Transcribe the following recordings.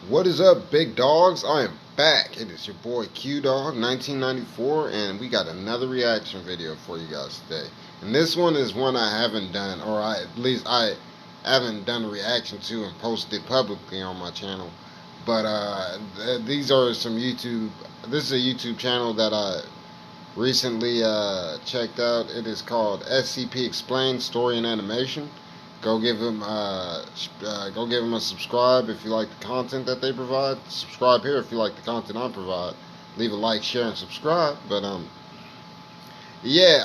What is up, big dogs? I am back. It is your boy Q Dog 1994, and we got another reaction video for you guys today. And this one is one I haven't done, or at least I haven't done a reaction to and posted publicly on my channel. But these are some YouTube. This is a YouTube channel that I recently checked out. It is called SCP Explained Story and Animation. Go give them a subscribe if you like the content that they provide. Subscribe here if you like the content I provide. Leave a like, share, and subscribe. But yeah,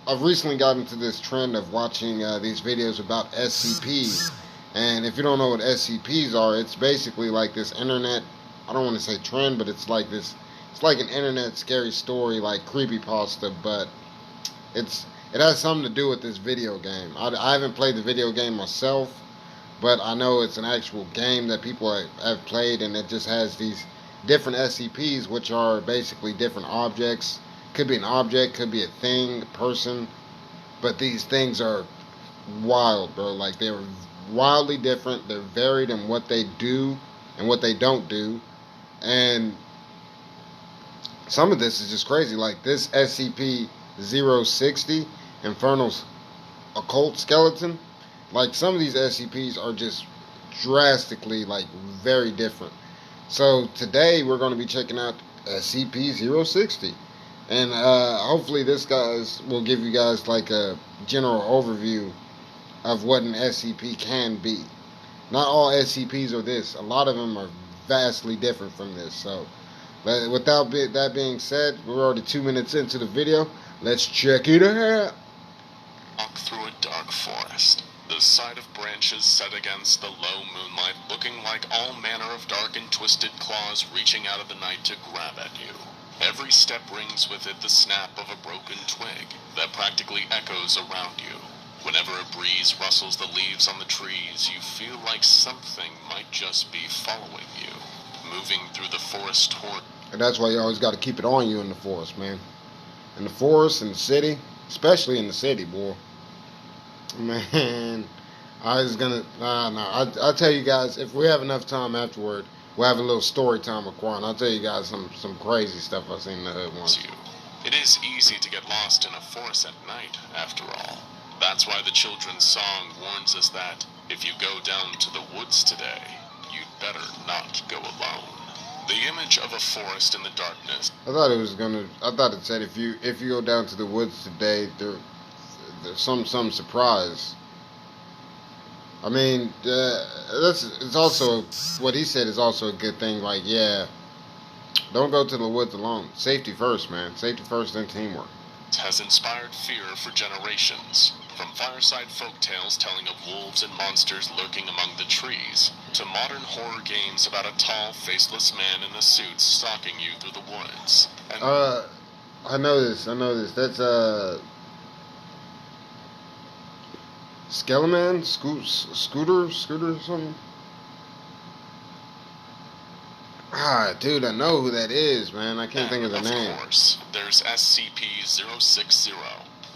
I've recently gotten into this trend of watching these videos about SCPs. And if you don't know what SCPs are, it's basically like this internet. I don't want to say trend, but it's like this. It's like an internet scary story, like creepypasta, but it has something to do with this video game. I haven't played the video game myself, but I know it's an actual game that people have played, and it just has these different SCPs, which are basically different objects. Could be an object, could be a thing, a person, but these things are wild, bro. Like, they're wildly different. They're varied in what they do and what they don't do, and some of this is just crazy. Like this SCP-060, Infernal's Occult skeleton. Like, some of these SCPs are just drastically, like, very different. So today we're going to be checking out SCP-060, and hopefully this guys will give you guys like a general overview of what an SCP can be. Not all SCPs are this. A lot of them are vastly different from this. So without that being said, we're already 2 minutes into the video. Let's check it out. Walk through a dark forest. The sight of branches set against the low moonlight, looking like all manner of dark and twisted claws reaching out of the night to grab at you. Every step brings with it the snap of a broken twig that practically echoes around you. Whenever a breeze rustles the leaves on the trees, you feel like something might just be following you, moving through the forest toward. And that's why you always got to keep it on you in the forest, man. In the forest, in the city, especially in the city, boy. Man, I was gonna. I'll tell you guys, if we have enough time afterward, we'll have a little story time with Quan. I'll tell you guys some crazy stuff I've seen in the hood once. It is easy to get lost in a forest at night, after all. That's why the children's song warns us that if you go down to the woods today, you'd better not go alone. The image of a forest in the darkness. I thought it said if you go down to the woods today, there's some surprise. I mean, it's also what he said is also a good thing. Like, yeah, don't go to the woods alone. Safety first, man. Safety first, then teamwork. Has inspired fear for generations. From fireside folktales telling of wolves and monsters lurking among the trees, to modern horror games about a tall, faceless man in a suit stalking you through the woods. And I know this. That's Skeleman? Scooter or something? Ah, dude, I know who that is, man. I can't think of the name. Of course, there's SCP-060,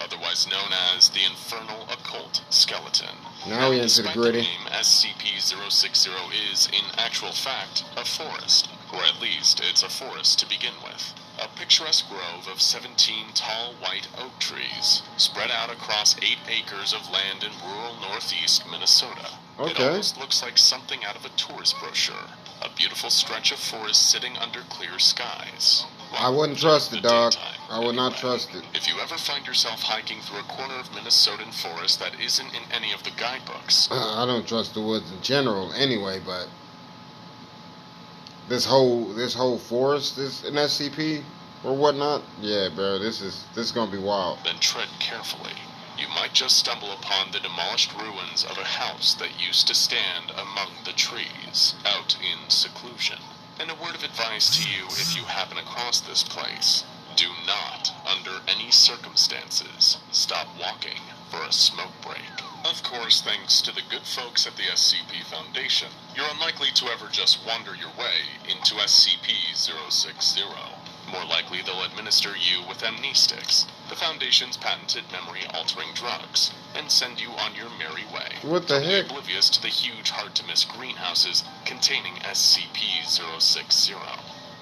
otherwise known as the Infernal Occult skeleton. Now we into the gritty. The name SCP-060 is, in actual fact, a forest, or at least it's a forest to begin with. A picturesque grove of 17 tall white oak trees, spread out across 8 acres of land in rural northeast Minnesota. Okay. It almost looks like something out of a tourist brochure. A beautiful stretch of forest sitting under clear skies. I wouldn't trust it, dog. I would not trust it. If you ever find yourself hiking through a corner of Minnesotan forest that isn't in any of the guidebooks. I don't trust the woods in general anyway, but this whole forest is an SCP or whatnot. Yeah, bro, this is gonna be wild. Then tread carefully. You might just stumble upon the demolished ruins of a house that used to stand among the trees, out in seclusion. And a word of advice to you if you happen across this place: do not, under any circumstances, stop walking for a smoke break. Of course, thanks to the good folks at the SCP Foundation, you're unlikely to ever just wander your way into SCP-060. More likely they'll administer you with amnestics, the Foundation's patented memory-altering drugs, and send you on your merry way. What the heck? Oblivious to the huge, hard-to-miss greenhouses containing SCP-060.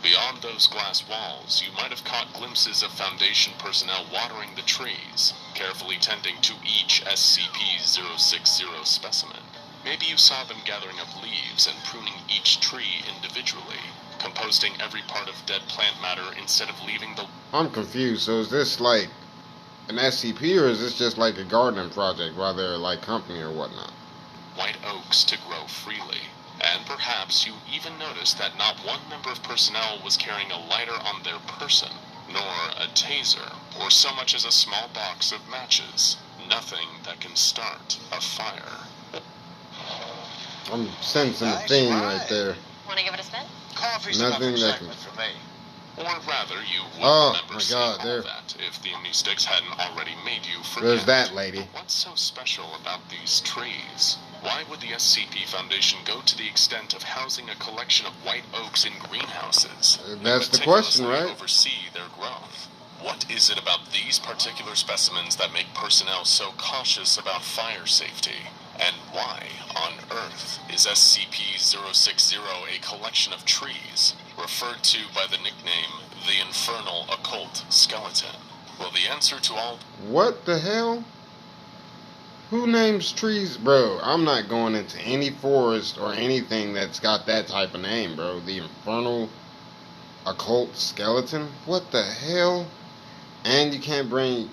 Beyond those glass walls, you might have caught glimpses of Foundation personnel watering the trees, carefully tending to each SCP-060 specimen. Maybe you saw them gathering up leaves and pruning each tree individually, composting every part of dead plant matter instead of leaving the... I'm confused. So is this like an SCP, or is this just like a gardening project while they're like company or whatnot? white oaks to grow freely. And perhaps you even noticed that not one member of personnel was carrying a lighter on their person, nor a taser, or so much as a small box of matches. Nothing that can start a fire. I'm sensing a theme right there. Want to give it a spin? Coffee's Nothing enough that can... excitement for me. Or rather, you would remember my seeing God, all there. that if the amnestics hadn't already made you forget. There's that lady. But what's so special about these trees? Why would the SCP Foundation go to the extent of housing a collection of white oaks in greenhouses? That's and the question, meticulously right? oversee their growth? What is it about these particular specimens that make personnel so cautious about fire safety? And why, on Earth, is SCP-060 a collection of trees, referred to by the nickname the Infernal Occult Skeleton? Well, the answer to all... What the hell? Who names trees? Bro, I'm not going into any forest or anything that's got that type of name, bro. The Infernal Occult Skeleton? What the hell? And you can't bring...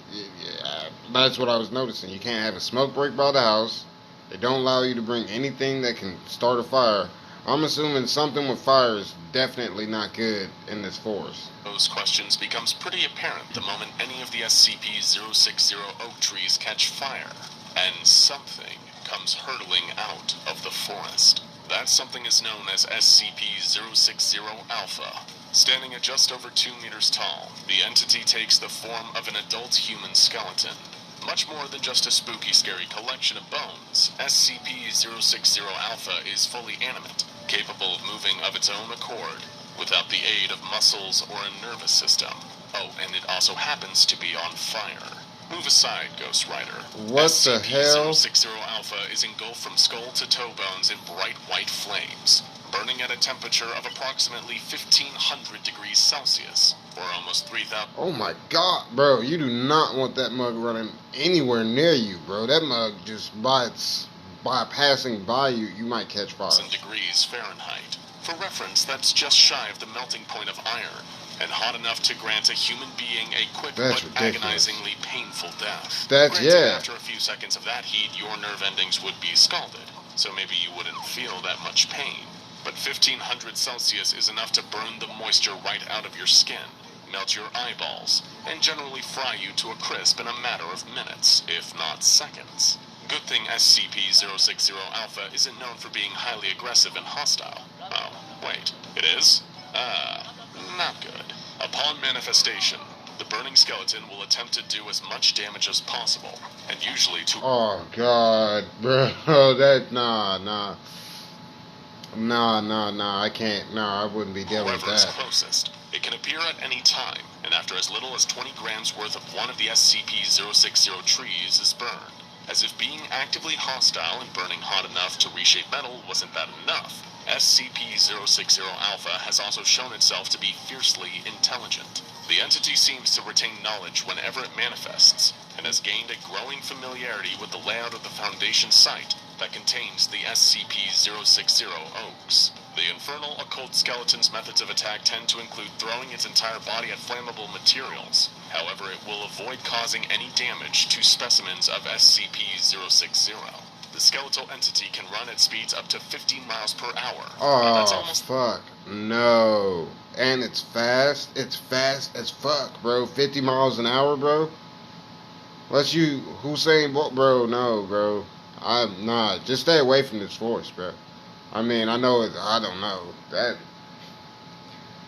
that's what I was noticing. You can't have a smoke break by the house. They don't allow you to bring anything that can start a fire. I'm assuming something with fire is definitely not good in this forest. Those questions becomes pretty apparent the moment any of the SCP-060 oak trees catch fire, and something comes hurtling out of the forest. That something is known as SCP-060 Alpha. Standing at just over 2 meters tall, the entity takes the form of an adult human skeleton. Much more than just a spooky, scary collection of bones, SCP-060 Alpha is fully animate, capable of moving of its own accord, without the aid of muscles or a nervous system. Oh, and it also happens to be on fire. Move aside, Ghost Rider. What the hell? SCP-060 Alpha is engulfed from skull to toe bones in bright white flames, burning at a temperature of approximately 1500 degrees Celsius, or almost 3000... Oh my God, bro, you do not want that mug running anywhere near you, bro. That mug just by passing by you, you might catch fire. ...degrees Fahrenheit. For reference, that's just shy of the melting point of iron, and hot enough to grant a human being a quick That's but ridiculous. agonizingly painful death. That's, Granted, yeah. after a few seconds of that heat, your nerve endings would be scalded, so maybe you wouldn't feel that much pain. But 1500 Celsius is enough to burn the moisture right out of your skin, melt your eyeballs, and generally fry you to a crisp in a matter of minutes, if not seconds. Good thing SCP-060 Alpha isn't known for being highly aggressive and hostile. Oh, wait, it is? Not good. Upon manifestation, the burning skeleton will attempt to do as much damage as possible, and usually to... Oh God, bro, nah, I can't, I wouldn't be dealing with whoever is that. closest. It can appear at any time, and after as little as 20 grams worth of one of the SCP-060 trees is burned. As if being actively hostile and burning hot enough to reshape metal wasn't bad enough, SCP-060 Alpha has also shown itself to be fiercely intelligent. The entity seems to retain knowledge whenever it manifests, and has gained a growing familiarity with the layout of the Foundation site that contains the SCP-060 Oaks. The Infernal Occult Skeleton's methods of attack tend to include throwing its entire body at flammable materials. However, it will avoid causing any damage to specimens of SCP-060. The skeletal entity can run at speeds up to 15 miles per hour. Now, that's Oh, almost... fuck. No. And it's fast. It's fast as fuck, bro. 50 miles an hour, bro. Unless you, Hussein Bolt, bro. No, bro. I'm not. Just stay away from this force, bro. I mean, I know it, I don't know. That...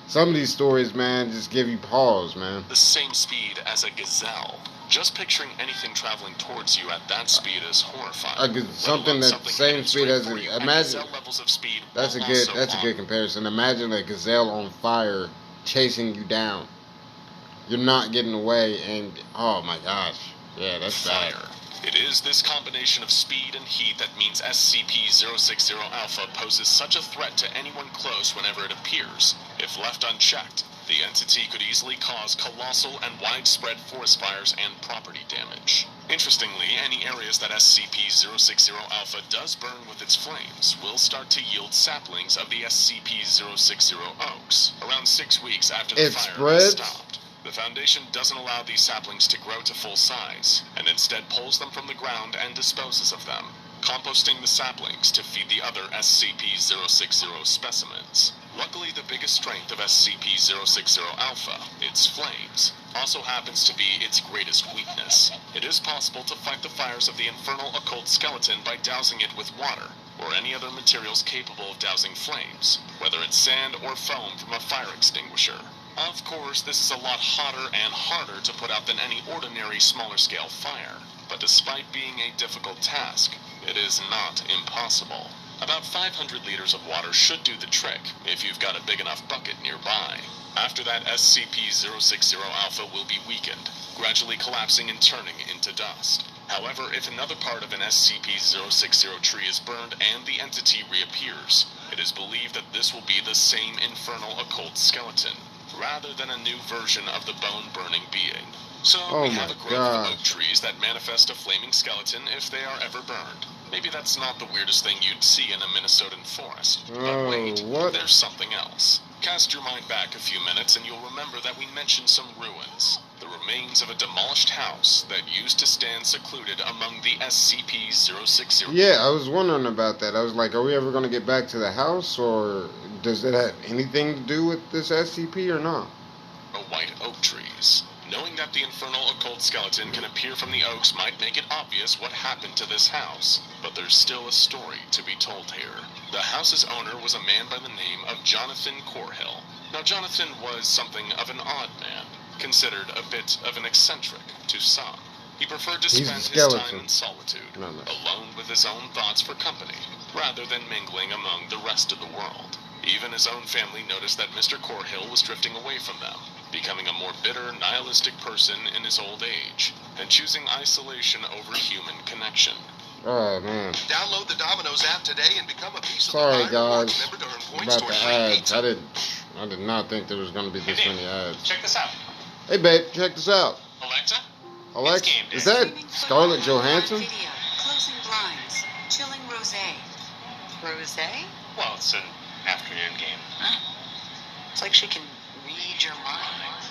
Some of these stories, man, just give you pause, man. the same speed as a gazelle. Just picturing anything traveling towards you at that speed is horrifying. Something that's the same speed as a... Imagine... Gazelle levels of speed That's a will good also comparison. Imagine a gazelle on fire chasing you down. you're not getting away, and oh my gosh, yeah, that's bad. Fire. It is this combination of speed and heat that means SCP-060 Alpha poses such a threat to anyone close whenever it appears. If left unchecked, the entity could easily cause colossal and widespread forest fires and property damage. Interestingly, any areas that SCP-060 Alpha does burn with its flames will start to yield saplings of the SCP-060 Oaks, around 6 weeks after the fire has stopped. The Foundation doesn't allow these saplings to grow to full size, and instead pulls them from the ground and disposes of them, composting the saplings to feed the other SCP-060 specimens. Luckily, the biggest strength of SCP-060 Alpha, its flames, also happens to be its greatest weakness. It is possible to fight the fires of the Infernal Occult skeleton by dousing it with water, or any other materials capable of dousing flames, whether it's sand or foam from a fire extinguisher. Of course, this is a lot hotter and harder to put out than any ordinary smaller-scale fire, but despite being a difficult task, it is not impossible. About 500 liters of water should do the trick, if you've got a big enough bucket nearby. After that, SCP-060 Alpha will be weakened, gradually collapsing and turning into dust. However, if another part of an SCP-060 tree is burned and the entity reappears, it is believed that this will be the same Infernal Occult skeleton, rather than a new version of the bone-burning being. So, we have a growth of oak trees that manifest a flaming skeleton if they are ever burned. Maybe that's not the weirdest thing you'd see in a Minnesotan forest. But wait, there's something else. Cast your mind back a few minutes and you'll remember that we mentioned some ruins. The remains of a demolished house that used to stand secluded among the SCP-060. Yeah, I was wondering about that. I was like, are we ever going to get back to the house, or does it have anything to do with this SCP or not? White oak trees. Knowing that the Infernal Occult skeleton can appear from the oaks might make it obvious what happened to this house, but there's still a story to be told here. The house's owner was a man by the name of Jonathan Corhill. Now, Jonathan was something of an odd man, considered a bit of an eccentric to some. He preferred to spend his time in solitude, alone with his own thoughts for company, rather than mingling among the rest of the world. Even his own family noticed that Mr. Corhill was drifting away from them, becoming a more bitter, nihilistic person in his old age, and choosing isolation over human connection. Oh, man. Download the Domino's app today and become a piece of Sorry, the pie. guys, Remember to earn points about the towards ads. free I did not think there was going to be this many ads. Check this out. Hey, babe, check this out. Alexa? Alexa, is that Scarlett Johansson? Video. Closing blinds. Chilling rosé. Rosé? Well, it's an afternoon game. It's like she can read your mind.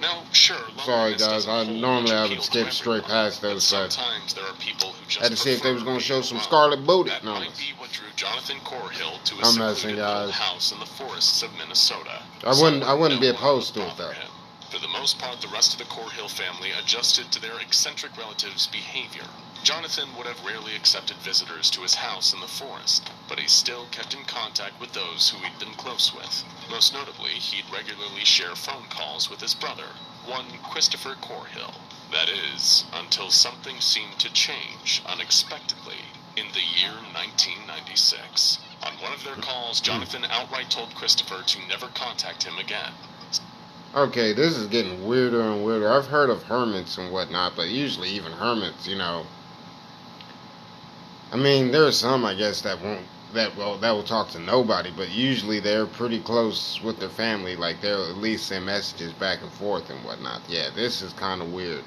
Now, sure, Sorry, guys. Normally I would skip straight past those, but sometimes there are people who just I had to see if they was going to show some alone. Scarlet Booty. That No, might be what drew Jonathan Corhill to a I'm messing, secluded guys. little house in the forests of Minnesota. I wouldn't be no one opposed to would it, though. bother him. For the most part, the rest of the Corhill family adjusted to their eccentric relative's behavior. Jonathan would have rarely accepted visitors to his house in the forest, but he still kept in contact with those who he'd been close with. Most notably, he'd regularly share phone calls with his brother, one Christopher Corhill. That is, until something seemed to change unexpectedly in the year 1996. On one of their calls, Jonathan outright told Christopher to never contact him again. Okay, this is getting weirder and weirder. I've heard of hermits and whatnot, but usually even hermits, I mean, there are some, I guess, that will talk to nobody, but usually they're pretty close with their family. Like, they'll at least send messages back and forth and whatnot. Yeah, this is kind of weird.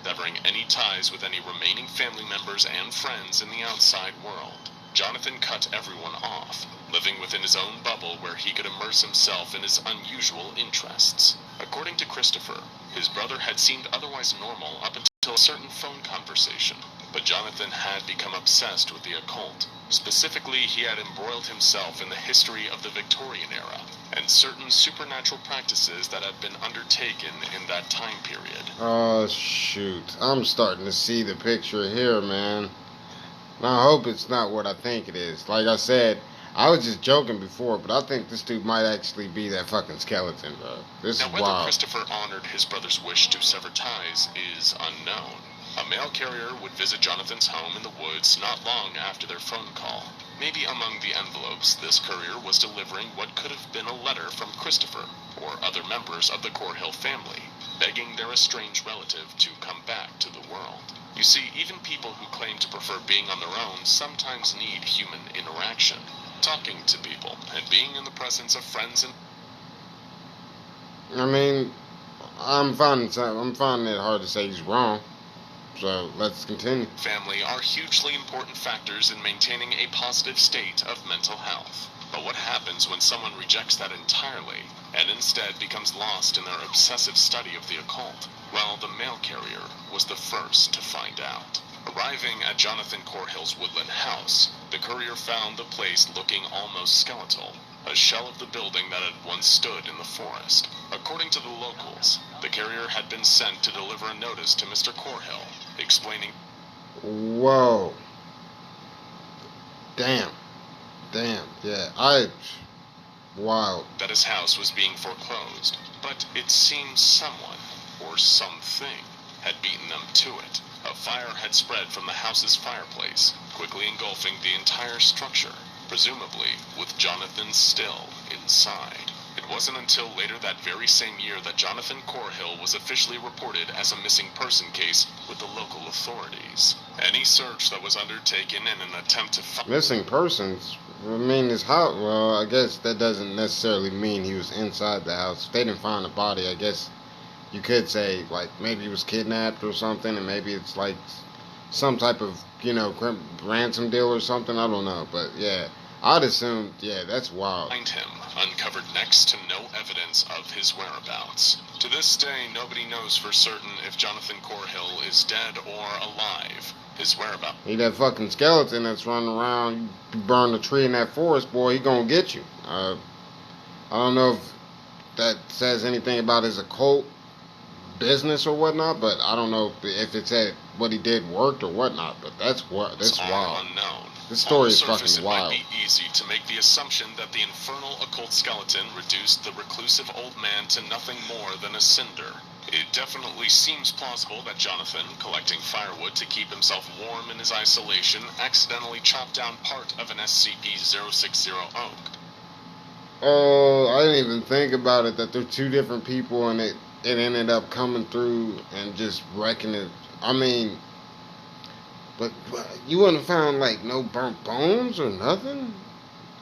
Severing any ties with any remaining family members and friends in the outside world. Jonathan cut everyone off, living within his own bubble where he could immerse himself in his unusual interests. According to Christopher, his brother had seemed otherwise normal up until a certain phone conversation, but Jonathan had become obsessed with the occult. Specifically, he had embroiled himself in the history of the Victorian era, and certain supernatural practices that had been undertaken in that time period. Oh, shoot. I'm starting to see the picture here, man. Now, I hope it's not what I think it is. Like I said, I was just joking before, but I think this dude might actually be that fucking skeleton, bro. This Now, is whether wild. Christopher honored his brother's wish to sever ties is unknown. A mail carrier would visit Jonathan's home in the woods not long after their phone call. Maybe among the envelopes, this courier was delivering what could have been a letter from Christopher or other members of the Corhill family. begging their estranged relative to come back to the world. You see, even people who claim to prefer being on their own sometimes need human interaction, talking to people, and being in the presence of friends and... I mean, I'm finding it hard to say he's wrong. So, let's continue. Family are hugely important factors in maintaining a positive state of mental health. But what happens when someone rejects that entirely, and instead becomes lost in their obsessive study of the occult? Well, the mail carrier was the first to find out. Arriving at Jonathan Corhill's woodland house, the courier found the place looking almost skeletal, a shell of the building that had once stood in the forest. According to the locals, the carrier had been sent to deliver a notice to Mr. Corhill, explaining... Whoa. Damn, yeah, wild. That his house was being foreclosed, but it seems someone, or something, had beaten them to it. A fire had spread from the house's fireplace, quickly engulfing the entire structure, presumably with Jonathan still inside. It wasn't until later that very same year that Jonathan Corhill was officially reported as a missing person case with the local authorities. Any search that was undertaken in an attempt to find... Missing persons? I mean, his house... Well, I guess that doesn't necessarily mean he was inside the house. If they didn't find a body, I guess you could say, like, maybe he was kidnapped or something, and maybe it's, like, some type of, ransom deal or something. I don't know, but, yeah. I'd assume, yeah, that's wild. Find him, uncovered next to no evidence of his whereabouts. To this day, nobody knows for certain if Jonathan Corhill is dead or alive. His whereabouts. He that fucking skeleton that's running around, you burn a tree in that forest, boy, he gonna get you. I don't know if that says anything about his occult business or whatnot, but I don't know if it said what he did worked or whatnot, but that's wild. Unknown. This story is surface, fucking wild. It might be easy to make the assumption that the infernal occult skeleton reduced the reclusive old man to nothing more than a cinder. It definitely seems plausible that Jonathan, collecting firewood to keep himself warm in his isolation, accidentally chopped down part of an SCP-060 oak. Oh, I didn't even think about it, that they're two different people and it ended up coming through and just wrecking it. I mean... But you wouldn't have found, like, no burnt bones or nothing?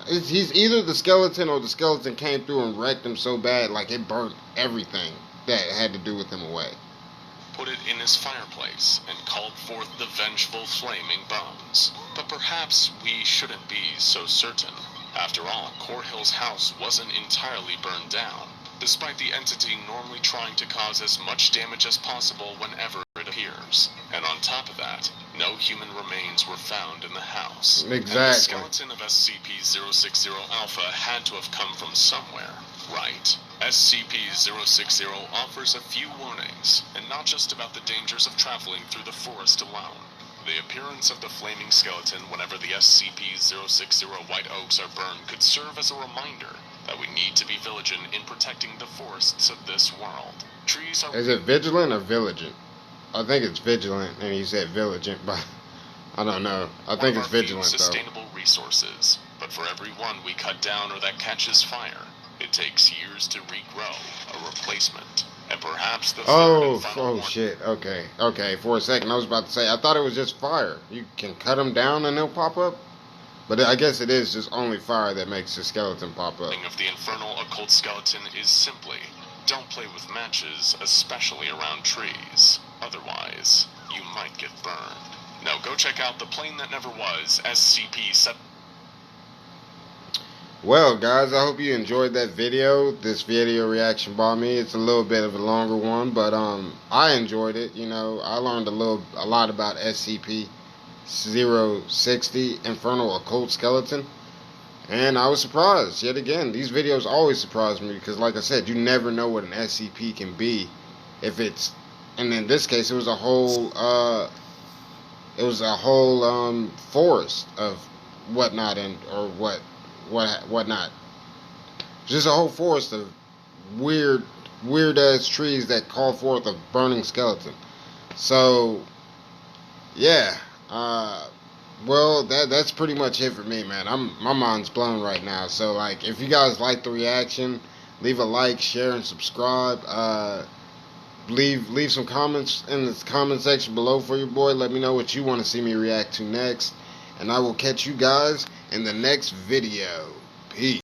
He's either the skeleton or the skeleton came through and wrecked him so bad, like, it burnt everything that had to do with him away. Put it in his fireplace and called forth the vengeful flaming bones. But perhaps we shouldn't be so certain. After all, Corhill's house wasn't entirely burned down, despite the entity normally trying to cause as much damage as possible whenever it appears. And on top of that, no human remains were found in the house. Exactly. And the skeleton of SCP-060 Alpha had to have come from somewhere, right? SCP-060 offers a few warnings, and not just about the dangers of traveling through the forest alone. The appearance of the flaming skeleton whenever the SCP-060 White Oaks are burned could serve as a reminder that we need to be vigilant in protecting the forests of this world. Trees are... Is it vigilant or vigilant? I think it's vigilant, and you said vigilant, but I don't know. I think it's vigilant, though. Sustainable resources, but for every one we cut down or that catches fire, it takes years to regrow a replacement. And perhaps the third and final one... shit. Okay. For a second, I was about to say, I thought it was just fire. You can cut them down and they'll pop up? But I guess it is just only fire that makes the skeleton pop up. The thing of the infernal occult skeleton is simply, don't play with matches, especially around trees. Otherwise, you might get burned. Now go check out The Plane That Never Was, SCP-7... Well, guys, I hope you enjoyed that video. This video reaction by me. It's a little bit of a longer one, but I enjoyed it. I learned a lot about SCP-060, Infernal Occult Skeleton, and I was surprised. Yet again, these videos always surprise me because, like I said, you never know what an SCP can be. If it's, and in this case, it was a whole forest of whatnot whatnot. Just a whole forest of weird ass trees that call forth a burning skeleton. So, yeah. Well, that's pretty much it for me, man. My mind's blown right now. So, like, if you guys like the reaction, leave a like, share, and subscribe. leave some comments in the comment section below for your boy. Let me know what you want to see me react to next. And I will catch you guys in the next video. Peace.